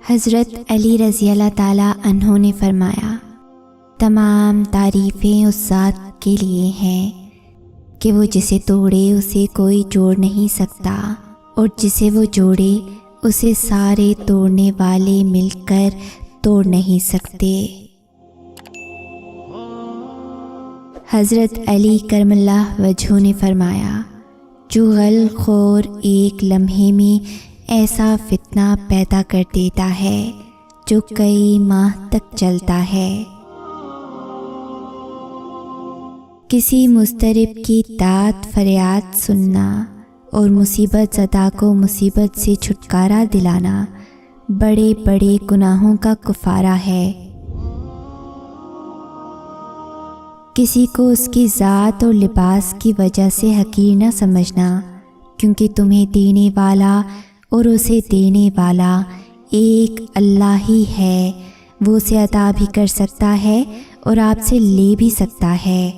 حضرت علی رضی اللہ تعالیٰ عنہ نے فرمایا، تمام تعریفیں اس ذات کے لیے ہیں کہ وہ جسے توڑے اسے کوئی جوڑ نہیں سکتا، اور جسے وہ جوڑے اسے سارے توڑنے والے مل کر توڑ نہیں سکتے۔ حضرت علی کرم اللہ وجہہ نے فرمایا، جو غل خور ایک لمحے میں ایسا فتنہ پیدا کر دیتا ہے جو کئی ماہ تک چلتا ہے۔ کسی مضطرب کی داد فریاد سننا اور مصیبت زدہ کو مصیبت سے چھٹکارا دلانا بڑے بڑے گناہوں کا کفارہ ہے۔ کسی کو اس کی ذات اور لباس کی وجہ سے حقیر نہ سمجھنا، کیونکہ تمہیں دینے والا اور اسے دینے والا ایک اللہ ہی ہے، وہ اسے عطا بھی کر سکتا ہے اور آپ سے لے بھی سکتا ہے۔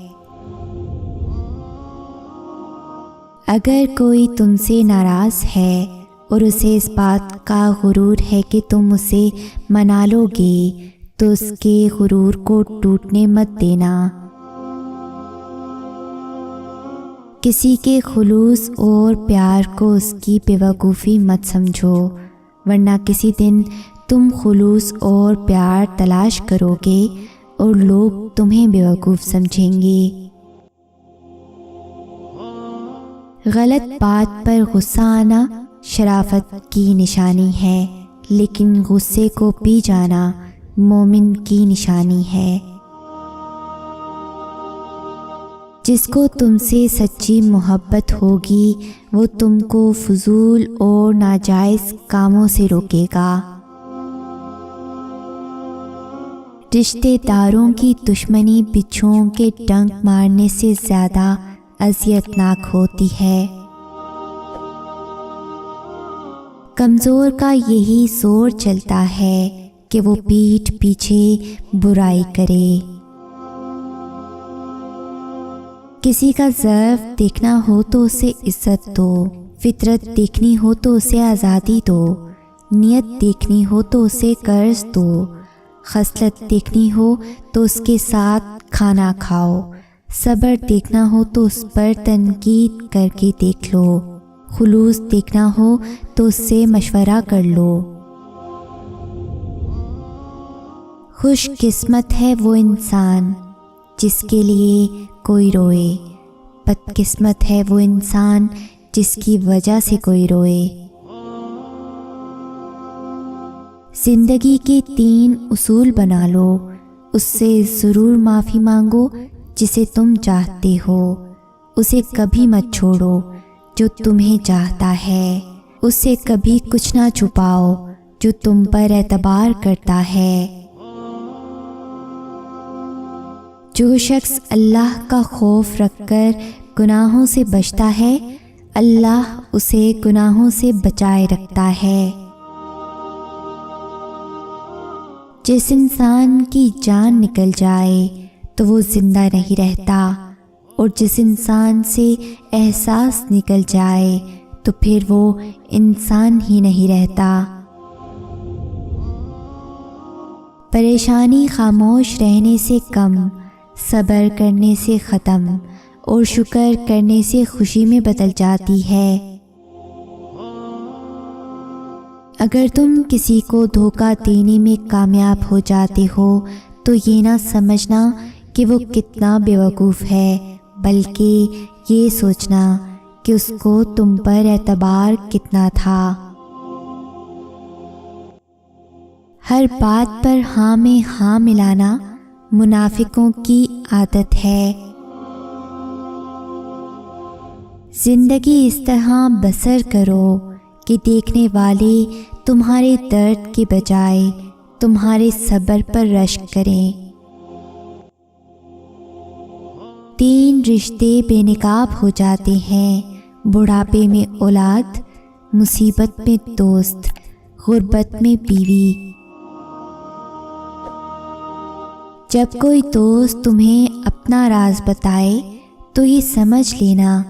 اگر کوئی تم سے ناراض ہے اور اسے اس بات کا غرور ہے کہ تم اسے منا لو گے تو اس کے غرور کو ٹوٹنے مت دینا۔ کسی کے خلوص اور پیار کو اس کی بیوقوفی مت سمجھو، ورنہ کسی دن تم خلوص اور پیار تلاش کرو گے اور لوگ تمہیں بیوقوف سمجھیں گے۔ غلط بات پر غصہ آنا شرافت کی نشانی ہے، لیکن غصے کو پی جانا مومن کی نشانی ہے۔ جس کو تم سے سچی محبت ہوگی وہ تم کو فضول اور ناجائز کاموں سے روکے گا۔ رشتہ داروں کی دشمنی بچھوؤں کے ڈنک مارنے سے زیادہ اذیتناک ہوتی ہے۔ کمزور کا یہی زور چلتا ہے کہ وہ پیٹھ پیچھے برائی کرے۔ کسی کا ضعف دیکھنا ہو تو اسے عزت دو، فطرت دیکھنی ہو تو اسے آزادی دو، نیت دیکھنی ہو تو اسے قرض دو، خصلت دیکھنی ہو تو اس کے ساتھ کھانا کھاؤ، صبر دیکھنا ہو تو اس پر تنقید کر کے دیکھ لو، خلوص دیکھنا ہو تو اس سے مشورہ کر لو۔ خوش قسمت ہے وہ انسان جس کے لیے کوئی روئے، بد قسمت ہے وہ انسان جس کی وجہ سے کوئی روئے۔ زندگی کے 3 اصول بنا لو، اس سے ضرور معافی مانگو جسے تم چاہتے ہو، اسے کبھی مت چھوڑو جو تمہیں چاہتا ہے، اس سے کبھی کچھ نہ چھپاؤ جو تم پر اعتبار کرتا ہے۔ جو شخص اللہ کا خوف رکھ کر گناہوں سے بچتا ہے، اللہ اسے گناہوں سے بچائے رکھتا ہے۔ جس انسان کی جان نکل جائے تو وہ زندہ نہیں رہتا، اور جس انسان سے احساس نکل جائے تو پھر وہ انسان ہی نہیں رہتا۔ پریشانی خاموش رہنے سے کم، صبر کرنے سے ختم، اور شکر کرنے سے خوشی میں بدل جاتی ہے۔ اگر تم کسی کو دھوکہ دینے میں کامیاب ہو جاتے ہو تو یہ نہ سمجھنا کہ وہ کتنا بیوقوف ہے، بلکہ یہ سوچنا کہ اس کو تم پر اعتبار کتنا تھا۔ ہر بات پر ہاں میں ہاں ملانا منافقوں کی عادت ہے۔ زندگی اس طرح بسر کرو کہ دیکھنے والے تمہارے درد کے بجائے تمہارے صبر پر رشک کریں۔ 3 رشتے بے نقاب ہو جاتے ہیں، بڑھاپے میں اولاد، مصیبت میں دوست، غربت میں بیوی۔ جب کوئی دوست تمہیں اپنا راز بتائے تو یہ سمجھ لینا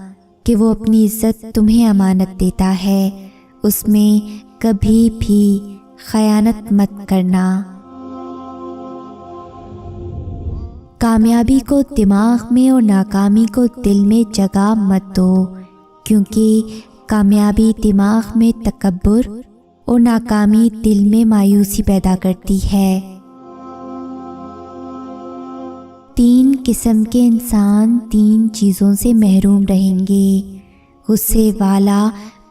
کہ وہ اپنی عزت تمہیں امانت دیتا ہے، اس میں کبھی بھی خیانت مت کرنا۔ کامیابی کو دماغ میں اور ناکامی کو دل میں جگہ مت دو، کیونکہ کامیابی دماغ میں تکبر اور ناکامی دل میں مایوسی پیدا کرتی ہے۔ 3 قسم کے انسان 3 چیزوں سے محروم رہیں گے: غصے والا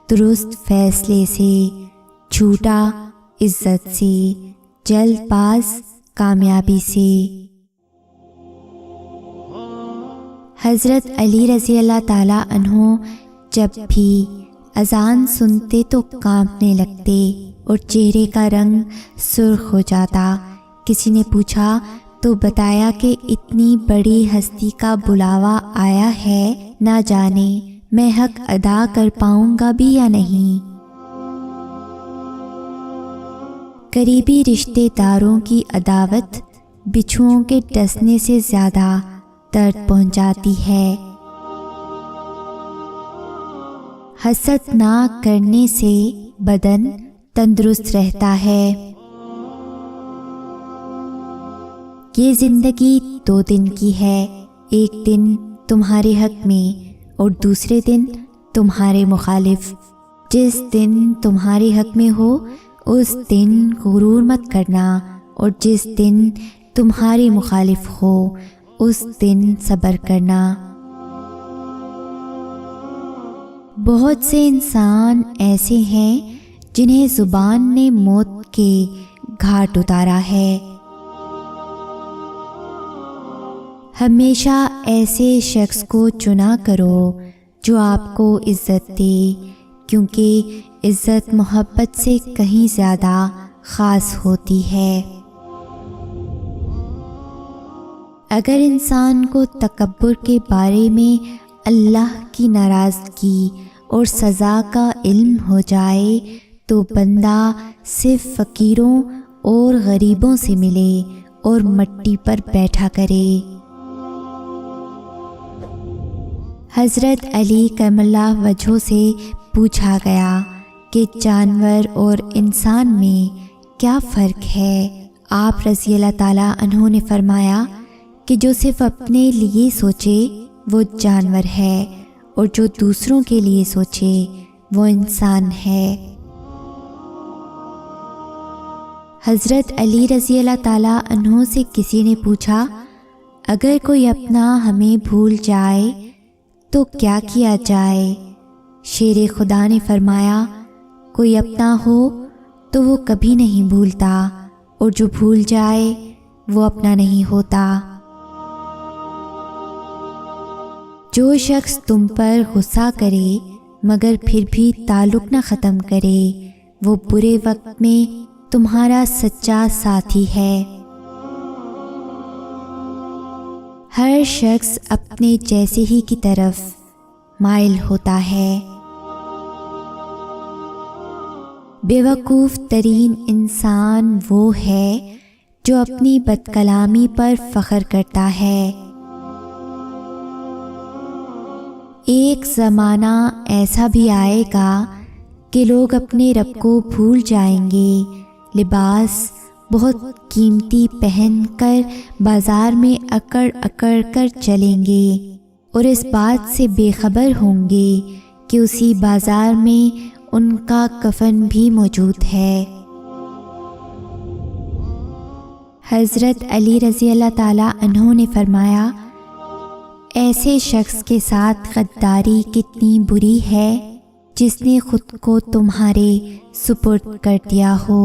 درست فیصلے سے، جھوٹا عزت سے، جلد باز کامیابی سے۔ حضرت علی رضی اللہ تعالیٰ عنہ جب بھی اذان سنتے تو کانپنے لگتے اور چہرے کا رنگ سرخ ہو جاتا۔ کسی نے پوچھا تو بتایا کہ اتنی بڑی ہستی کا بلاوا آیا ہے، نہ جانے میں حق ادا کر پاؤں گا بھی یا نہیں۔ قریبی رشتہ داروں کی عداوت بچھوؤں کے ڈسنے سے زیادہ درد پہنچاتی ہے۔ حسد نہ کرنے سے بدن تندرست رہتا ہے۔ یہ زندگی 2 دن کی ہے، ایک دن تمہارے حق میں اور دوسرے دن تمہارے مخالف۔ جس دن تمہارے حق میں ہو اس دن غرور مت کرنا، اور جس دن تمہارے مخالف ہو اس دن صبر کرنا۔ بہت سے انسان ایسے ہیں جنہیں زبان نے موت کے گھاٹ اتارا ہے۔ ہمیشہ ایسے شخص کو چنا کرو جو آپ کو عزت دے، کیونکہ عزت محبت سے کہیں زیادہ خاص ہوتی ہے۔ اگر انسان کو تکبر کے بارے میں اللہ کی ناراضگی اور سزا کا علم ہو جائے تو بندہ صرف فقیروں اور غریبوں سے ملے اور مٹی پر بیٹھا کرے۔ حضرت علی کرم اللہ وجہہ سے پوچھا گیا کہ جانور اور انسان میں کیا فرق ہے؟ آپ رضی اللہ تعالیٰ عنہ نے فرمایا کہ جو صرف اپنے لیے سوچے وہ جانور ہے، اور جو دوسروں کے لیے سوچے وہ انسان ہے۔ حضرت علی رضی اللہ تعالیٰ عنہ سے کسی نے پوچھا، اگر کوئی اپنا ہمیں بھول جائے تو کیا کیا جائے؟ شیر خدا نے فرمایا، کوئی اپنا ہو تو وہ کبھی نہیں بھولتا، اور جو بھول جائے وہ اپنا نہیں ہوتا۔ جو شخص تم پر غصہ کرے مگر پھر بھی تعلق نہ ختم کرے، وہ برے وقت میں تمہارا سچا ساتھی ہے۔ ہر شخص اپنے جیسے ہی کی طرف مائل ہوتا ہے۔ بے وقوف ترین انسان وہ ہے جو اپنی بد کلامی پر فخر کرتا ہے۔ ایک زمانہ ایسا بھی آئے گا کہ لوگ اپنے رب کو بھول جائیں گے، لباس بہت قیمتی پہن کر بازار میں اکڑ اکڑ کر چلیں گے، اور اس بات سے بے خبر ہوں گے کہ اسی بازار میں ان کا کفن بھی موجود ہے۔ حضرت علی رضی اللہ تعالیٰ عنہ نے فرمایا، ایسے شخص کے ساتھ غداری کتنی بری ہے جس نے خود کو تمہارے سپرد کر دیا ہو۔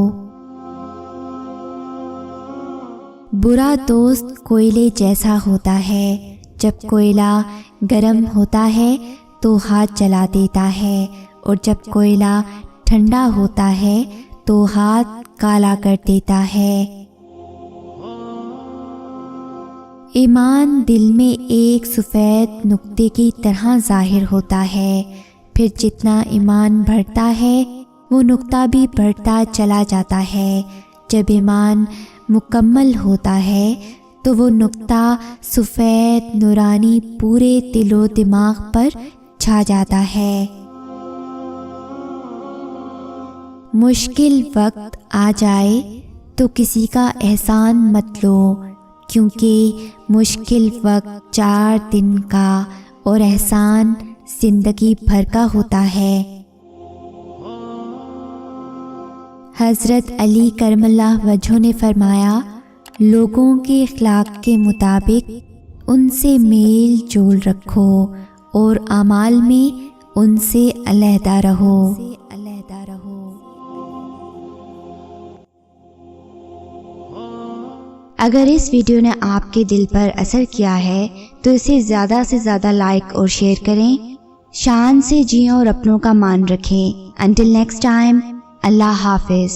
برا دوست کوئلے جیسا ہوتا ہے، جب کوئلہ گرم ہوتا ہے تو ہاتھ جلا دیتا ہے، اور جب کوئلہ ٹھنڈا ہوتا ہے تو ہاتھ کالا کر دیتا ہے۔ ایمان دل میں ایک سفید نقطے کی طرح ظاہر ہوتا ہے، پھر جتنا ایمان بڑھتا ہے وہ نقطہ بھی بڑھتا چلا جاتا ہے۔ جب ایمان مکمل ہوتا ہے تو وہ نقطہ سفید نورانی پورے دل و دماغ پر چھا جاتا ہے۔ مشکل وقت آ جائے تو کسی کا احسان مت لو، کیونکہ مشکل وقت 4 دن کا اور احسان زندگی بھر کا ہوتا ہے۔ حضرت علی کرم اللہ وجہہ نے فرمایا، لوگوں کے اخلاق کے مطابق ان سے میل جول رکھو اور اعمال میں ان سے علیحدہ رہو۔ اگر اس ویڈیو نے آپ کے دل پر اثر کیا ہے تو اسے زیادہ سے زیادہ لائک اور شیئر کریں۔ شان سے جئیں اور اپنوں کا مان رکھیں۔ انٹل نیکسٹ ٹائم، اللہ حافظ۔